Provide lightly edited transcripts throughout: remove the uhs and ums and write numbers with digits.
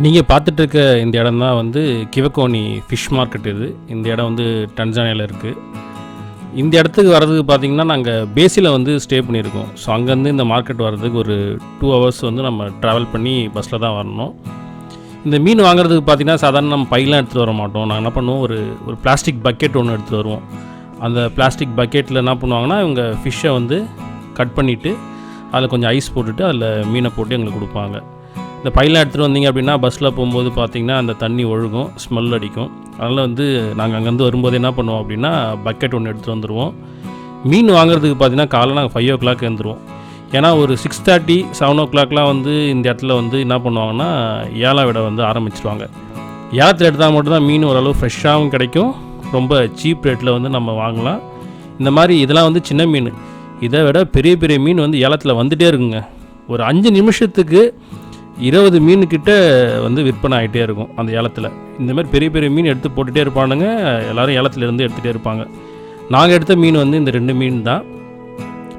நீங்கள் பார்த்துட்டு இருக்க இந்த இடம் தான் வந்து கிவக்கோனி ஃபிஷ் மார்க்கெட். இந்த இடம் வந்து டன்சானியாவில் இருக்குது. இந்த இடத்துக்கு வர்றதுக்கு பார்த்திங்கன்னா நாங்கள் பேஸில் வந்து ஸ்டே பண்ணியிருக்கோம். ஸோ அங்கேருந்து இந்த மார்க்கெட் வர்றதுக்கு ஒரு 2 hours வந்து நம்ம ட்ராவல் பண்ணி பஸ்ஸில் தான் வரணும். இந்த மீன் வாங்குறதுக்கு பார்த்திங்கன்னா சாதாரண நம்ம பையெலாம் எடுத்துகிட்டு வர மாட்டோம். நாங்கள் என்ன பண்ணுவோம், ஒரு பிளாஸ்டிக் பக்கெட் ஒன்று எடுத்துகிட்டு வருவோம். அந்த பிளாஸ்டிக் பக்கெட்டில் என்ன பண்ணுவாங்கன்னா இவங்க ஃபிஷ்ஷை வந்து கட் பண்ணிவிட்டு அதில் கொஞ்சம் ஐஸ் போட்டுட்டு அதில் மீனை போட்டு எங்களுக்கு கொடுப்பாங்க. இந்த பையெலாம் எடுத்துகிட்டு வந்தீங்க அப்படின்னா பஸ்ஸில் போகும்போது பார்த்திங்கன்னா அந்த தண்ணி ஒழுகும், ஸ்மெல் அடிக்கும். அதனால் வந்து நாங்கள் அங்கேருந்து வரும்போது என்ன பண்ணுவோம் அப்படின்னா பக்கெட் ஒன்று எடுத்துகிட்டு வந்துடுவோம். மீன் வாங்குறதுக்கு பார்த்திங்கன்னா காலைல நாங்கள் 5 o'clock எழுந்துருவோம். ஏன்னா ஒரு 6:30, 7 o'clockலாம் வந்து இந்த இடத்துல வந்து என்ன பண்ணுவாங்கன்னா ஏலம் விட வந்து ஆரம்பிச்சிடுவாங்க. ஏலத்தில் எடுத்தால் மட்டும்தான் மீன் ஓரளவு ஃப்ரெஷ்ஷாகவும் கிடைக்கும், ரொம்ப சீப் ரேட்டில் வந்து நம்ம வாங்கலாம். இந்த மாதிரி இதெல்லாம் வந்து சின்ன மீன். இதை விட பெரிய பெரிய மீன் வந்து ஏலத்தில் வந்துகிட்டே இருக்குங்க. ஒரு 5 நிமிஷத்துக்கு 20 மீனுக்கிட்ட வந்து விற்பனை ஆகிட்டே இருக்கும் அந்த ஏலத்தில். இந்தமாதிரி பெரிய பெரிய மீன் எடுத்து போட்டுகிட்டே இருப்பானுங்க. எல்லோரும் ஏலத்துலேருந்து எடுத்துகிட்டே இருப்பாங்க. நாங்கள் எடுத்த மீன் வந்து இந்த 2 மீன் தான்.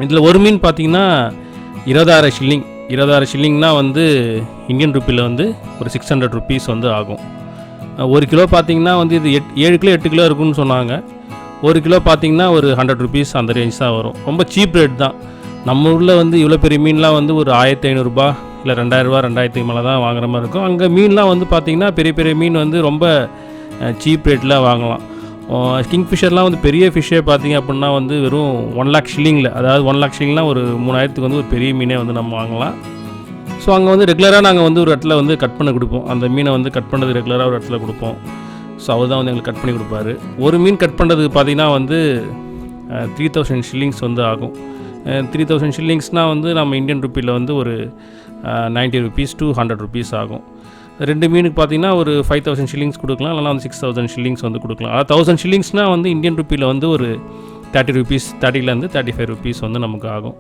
இதில் ஒரு மீன் பார்த்திங்கன்னா 20,000 shilling. 20,000 shillingனா வந்து இந்தியன் ருப்பியில் வந்து ஒரு 600 rupees வந்து ஆகும். 1 கிலோ பார்த்திங்கன்னா வந்து இது 7 கிலோ 8 கிலோ இருக்குன்னு சொன்னாங்க. 1 கிலோ பார்த்திங்கன்னா ஒரு 100 rupees அந்த ரேஞ்ச் தான் வரும். ரொம்ப சீப் ரேட் தான். நம்ம ஊரில் வந்து இவ்வளோ பெரிய மீன்லாம் வந்து ஒரு 1,500 ரூபா இல்லை 2,000 ரூபா 2,000 மேலே தான் வாங்குற மாதிரி இருக்கும். அங்கே மீன்லாம் வந்து பார்த்திங்கன்னா பெரிய பெரிய மீன் வந்து ரொம்ப சீப் ரேட்டில் வாங்கலாம். கிங்ஃபிஷர்லாம் வந்து பெரிய ஃபிஷ்ஷே பார்த்திங்க அப்படின்னா வந்து வெறும் 1 lakh shillingல, அதாவது 1 lakh shillingலாம் ஒரு 3,000க்கு வந்து ஒரு பெரிய மீனே வந்து நம்ம வாங்கலாம். ஸோ அங்கே வந்து ரெகுலராக நாங்கள் வந்து ஒரு இடத்துல வந்து கட் பண்ண கொடுப்போம். அந்த மீனை வந்து கட் பண்ணுறது ரெகுலராக ஒரு இடத்துல கொடுப்போம். ஸோ அவர் தான் வந்து எங்களுக்கு கட் பண்ணி கொடுப்பாரு. ஒரு மீன் கட் பண்ணுறதுக்கு பார்த்திங்கன்னா வந்து 3,000 shillings வந்து ஆகும். 3,000 shillingsனால் வந்து நம்ம இந்தியன் ருப்பியில் வந்து ஒரு 90 rupees to 100 rupees ஆகும். 2 மீனுக்கு பார்த்திங்கன்னா ஒரு 5,000 shillings கொடுக்கலாம், இல்லைனா வந்து 6,000 shillings வந்து கொடுக்கலாம். அதாவது 1,000 shillingsனால் வந்து இந்தியன் ருப்பியில் வந்து ஒரு 30 rupees, 30லேருந்து 35 rupees வந்து நமக்கு ஆகும்.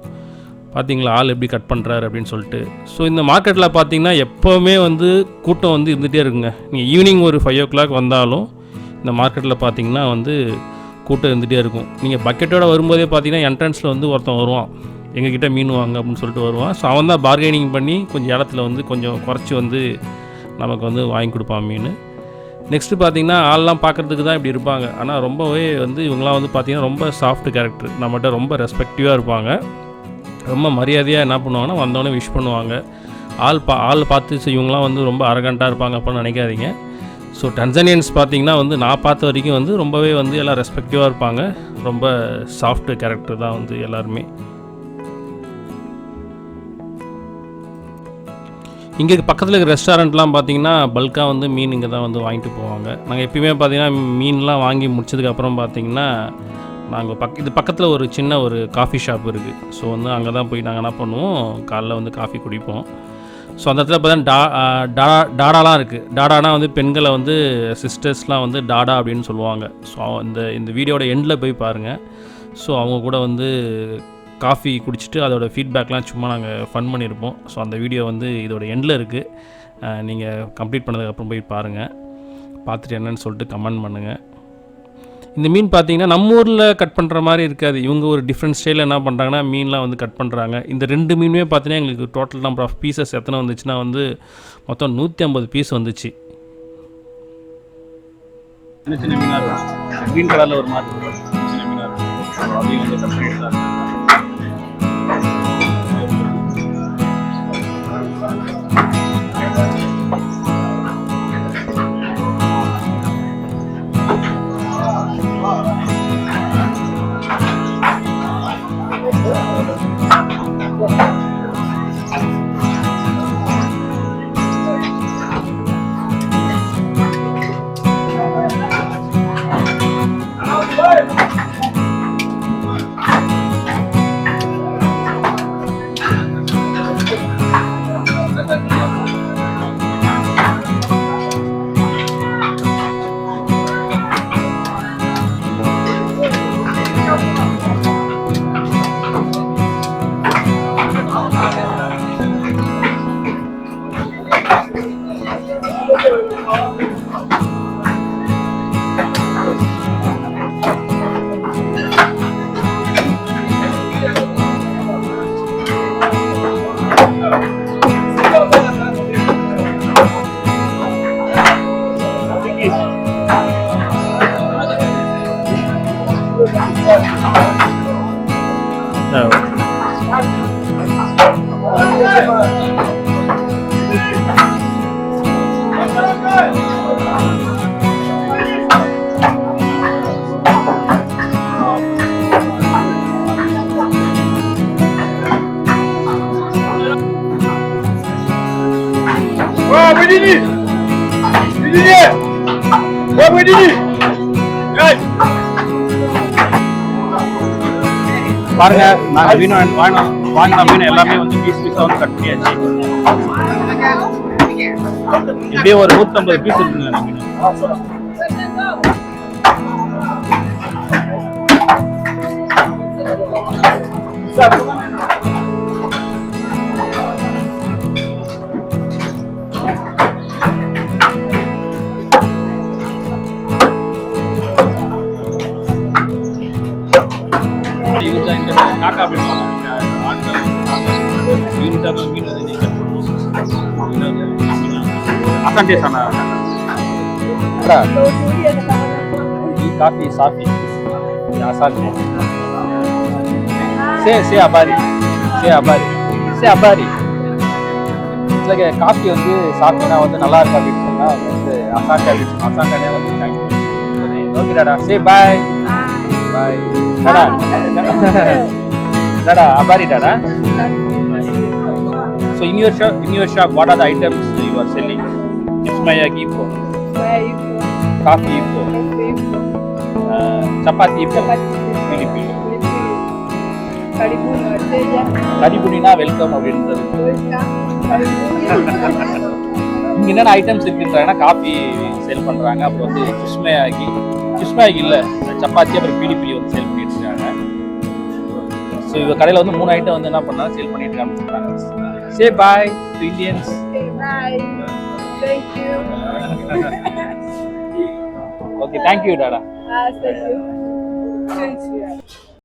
பார்த்திங்களா ஆள் எப்படி கட் பண்ணுறாரு அப்படின்னு சொல்லிட்டு. ஸோ இந்த மார்க்கெட்டில் பார்த்திங்கன்னா எப்போவுமே வந்து கூட்டம் வந்து இருந்துகிட்டே இருக்குங்க. நீங்கள் ஈவினிங் ஒரு 5 o'clock வந்தாலும் இந்த மார்க்கெட்டில் பார்த்திங்கன்னா வந்து கூட்டம் இருந்துகிட்டே இருக்கும். நீங்கள் பக்கெட்டோட வரும்போதே பார்த்திங்கன்னா என்ட்ரன்ஸில் வந்து ஒருத்தன் வருவான், எங்ககிட்ட மீன் வாங்க அப்படின்னு சொல்லிட்டு வருவான். ஸோ அவன் தான் பார்கெனிங் பண்ணி கொஞ்சம் இடத்துல வந்து கொஞ்சம் குறைச்சி வந்து நமக்கு வந்து வாங்கி கொடுப்பான் மீன். நெக்ஸ்ட்டு பார்த்திங்கன்னா ஆள்லாம் பார்க்குறதுக்கு தான் இப்படி இருப்பாங்க. ஆனால் ரொம்பவே வந்து இவங்களாம் வந்து பார்த்திங்கன்னா ரொம்ப சாஃப்ட் கேரக்டர், நம்மகிட்ட ரொம்ப ரெஸ்பெக்டிவாக இருப்பாங்க. ரொம்ப மரியாதையாக என்ன பண்ணுவாங்கன்னா வந்தோடனே விஷ் பண்ணுவாங்க. ஆள் பார்த்து இவங்களாம் வந்து ரொம்ப அரகண்ட்டாக இருப்பாங்க அப்படின்னு நினைக்காதீங்க. ஸோ டன்சானியன்ஸ் பார்த்திங்கன்னா வந்து நான் பார்த்த வரைக்கும் வந்து ரொம்பவே வந்து எல்லாம் ரெஸ்பெக்டிவாக இருப்பாங்க. ரொம்ப சாஃப்ட் கேரக்டர் தான் வந்து எல்லாருமே. இங்கே பக்கத்தில் இருக்கிற ரெஸ்டாரண்ட்லாம் பார்த்திங்கன்னா பல்காக வந்து மீன் இங்கே தான் வந்து வாங்கிட்டு போவாங்க. நாங்கள் எப்பயுமே பார்த்திங்கன்னா மீன்லாம் வாங்கி முடிச்சதுக்கப்புறம் பார்த்திங்கன்னா நாங்கள் இது பக்கத்தில் ஒரு சின்ன ஒரு காஃபி ஷாப் இருக்குது. ஸோ வந்து அங்கே தான் போய் நாங்கள் என்ன பண்ணுவோம், காலைல வந்து காஃபி குடிப்போம். ஸோ அந்த இடத்துல பார்த்தா டாடாலாம் இருக்குது. டாடானா வந்து பெண்களை வந்து சிஸ்டர்ஸ்லாம் வந்து டாடா அப்படின்னு சொல்லுவாங்க. ஸோ இந்த வீடியோட எண்டில் போய் பாருங்கள். ஸோ அவங்க கூட வந்து காஃபி குடிச்சிட்டு அதோட ஃபீட்பேக்லாம் சும்மா நாங்கள் ஃபன் பண்ணியிருப்போம். ஸோ அந்த வீடியோ வந்து இதோட எண்டில் இருக்குது. நீங்கள் கம்ப்ளீட் பண்ணதுக்கப்புறம் போய் பாருங்கள். பார்த்துட்டு என்னன்னு சொல்லிட்டு கமெண்ட் பண்ணுங்கள். இந்த மீன் பார்த்திங்கன்னா நம்ம ஊரில் கட் பண்ணுற மாதிரி இருக்காது. இவங்க ஒரு டிஃப்ரெண்ட் ஸ்டைலில் என்ன பண்ணுறாங்கன்னா மீன்லாம் வந்து கட் பண்ணுறாங்க. இந்த 2 மீனுமே பார்த்தீங்கன்னா எங்களுக்கு டோட்டல் நம்பர் ஆஃப் பீசஸ் எத்தனை வந்துச்சுன்னா வந்து மொத்தம் 150 பீஸ் வந்துச்சு. சின்ன சின்ன மீனாக இருக்கும், க்ரீன் கலரில் ஒரு மாதிரி இருக்கும், சின்ன மீனாக இருக்கும். அப்படியே வந்து செப்பரேட்டாக பாருங்க, நாங்க மீன் வாங்கின மீன் எல்லாமே வந்து பீஸ் பீஸா வந்து கட் பண்ணியாச்சு. இப்படியே ஒரு 150 பீஸ் இருக்குங்க மீன். காக்கா coffee, Safi. Yeah, Safi. Say Abari. Say Abari. Say Abari. It's like a coffee வந்து சாப்பிட்டா வந்து நல்லா இருக்கு அப்படி சொன்னா வந்து அசாண்டே வந்து thank you. Okay Tata. Say bye. Bye. Tada. Tada, Abari Tada. So in your shop, what are the items you are selling? Ismayagi Ipo. Coffee Ipo. Chapati Ipo. Pilipili. Karibunina welcome அப்படின்றது. இங்க என்னென்ன ஐட்டம்ஸ் இருக்குன்றாங்கன்னா காஃபி சேல் பண்றாங்க, அப்புறம் வந்து கிருஷ்ணயாகி இல்ல சப்பாத்தி அப்புறம் பிலிபிலி வந்து sale பண்ணிட்டு இருக்காங்க. ஸோ இவங்க கடையில் வந்து 3 ஐட்டம் வந்து என்ன பண்ணாலும் சேல் பண்ணிட்டு இருக்காங்க. Say bye to Indians. Say bye. Thank you. Okay, thank you, Dada. Thank you. Thank you.